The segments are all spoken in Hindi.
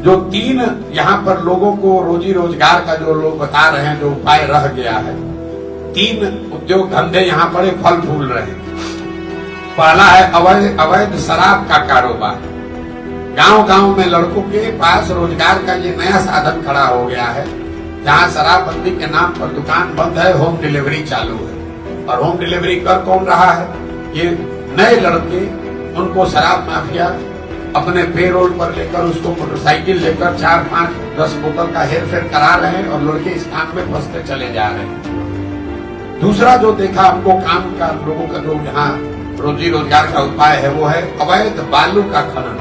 जो तीन यहाँ पर लोगों को रोजी रोजगार का जो लोग बता रहे हैं, जो उपाय रह गया है, तीन उद्योग धंधे यहाँ पर फल फूल रहे हैं। पहला है अवैध शराब का कारोबार। गांव गांव में लड़कों के पास रोजगार का ये नया साधन खड़ा हो गया है, जहां शराबबंदी के नाम पर दुकान बंद है, होम डिलीवरी चालू है। और होम डिलीवरी कर कौन रहा है? ये नए लड़के, उनको शराब माफिया अपने पेरोल पर लेकर, उसको मोटरसाइकिल लेकर 4, 5, 10 बोतल का हेर फेर करा रहे हैं और लड़के इस काम में फंसते चले जा रहे हैं। दूसरा जो देखा हमको काम का, लोगों का जो यहाँ रोजी रोजगार का उपाय है, वो है अवैध बालू का खनन।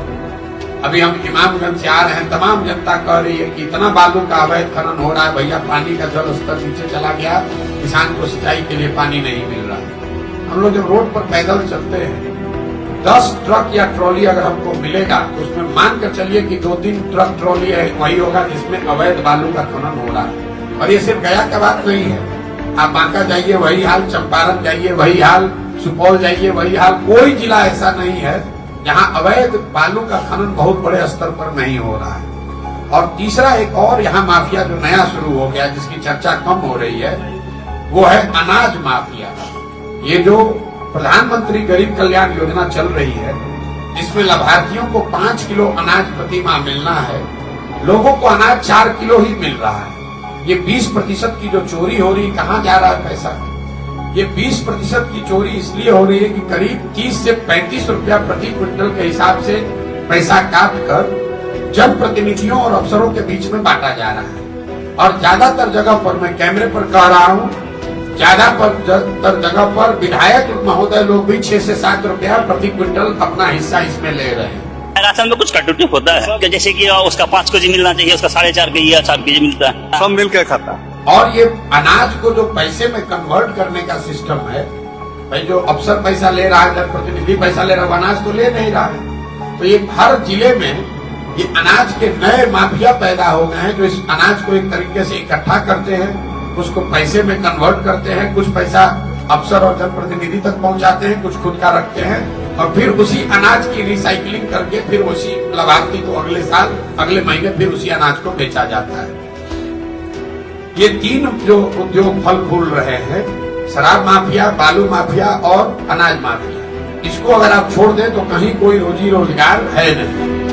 अभी हम इमामगंज से आ रहे हैं, तमाम जनता कह रही है कि इतना बालू का अवैध खनन हो रहा है, भैया पानी का जल स्तर नीचे चला गया, किसान को सिंचाई के लिए पानी नहीं मिल रहा। हम लोग जब रोड पर पैदल चलते हैं, 10 ट्रक या ट्रॉली अगर हमको मिलेगा तो उसमें मान कर चलिए कि 2-3 ट्रक ट्रॉली है, वही होगा जिसमें अवैध बालू का खनन हो रहा है। और ये सिर्फ गया का बात नहीं है, आप बांका जाइए वही हाल, चंपारण जाइए वही हाल, सुपौल जाइए वही हाल। कोई जिला ऐसा नहीं है जहां अवैध बालू का खनन बहुत बड़े स्तर पर नहीं हो रहा है। और तीसरा एक और यहाँ माफिया जो नया शुरू हो गया, जिसकी चर्चा कम हो रही है, वो है अनाज माफिया। ये जो प्रधानमंत्री गरीब कल्याण योजना चल रही है, जिसमें लाभार्थियों को 5 किलो अनाज प्रति माह मिलना है, लोगों को अनाज 4 किलो ही मिल रहा है। ये 20% की जो चोरी हो रही, कहाँ जा रहा है पैसा? ये 20% की चोरी इसलिए हो रही है कि करीब 30 से 35 रुपया प्रति क्विंटल के हिसाब से पैसा काट कर जनप्रतिनिधियों और अफसरों के बीच में बांटा जा रहा है। और ज्यादातर जगह पर, मैं कैमरे पर कह रहा हूँ, ज्यादातर जगह पर विधायक महोदय लोग भी 6 से 7 रुपया प्रति क्विंटल अपना हिस्सा इसमें ले रहे हैं। राशन में कुछ कटौती होता है, जैसे कि उसका 5 केजी मिलना चाहिए, उसका 4.5 केजी या 4 केजी मिलता है, सब मिल के खाता। और ये अनाज को जो पैसे में कन्वर्ट करने का सिस्टम है, भाई जो अफसर पैसा ले रहा है, जनप्रतिनिधि पैसा ले रहा है, अनाज तो ले नहीं रहा है। तो ये हर जिले में ये अनाज के नए माफिया पैदा हो गए हैं, जो इस अनाज को एक तरीके से इकट्ठा करते हैं, उसको पैसे में कन्वर्ट करते हैं, कुछ पैसा अफसर और जनप्रतिनिधि तक पहुंचाते हैं, कुछ खुद का रखते हैं, और फिर उसी अनाज की रिसाइकलिंग करके फिर उसी लाभार्थी को अगले साल, अगले महीने फिर उसी अनाज को बेचा जाता है। ये तीन जो उद्योग फल फूल रहे हैं, शराब माफिया, बालू माफिया और अनाज माफिया, इसको अगर आप छोड़ दें तो कहीं कोई रोजी रोजगार है नहीं।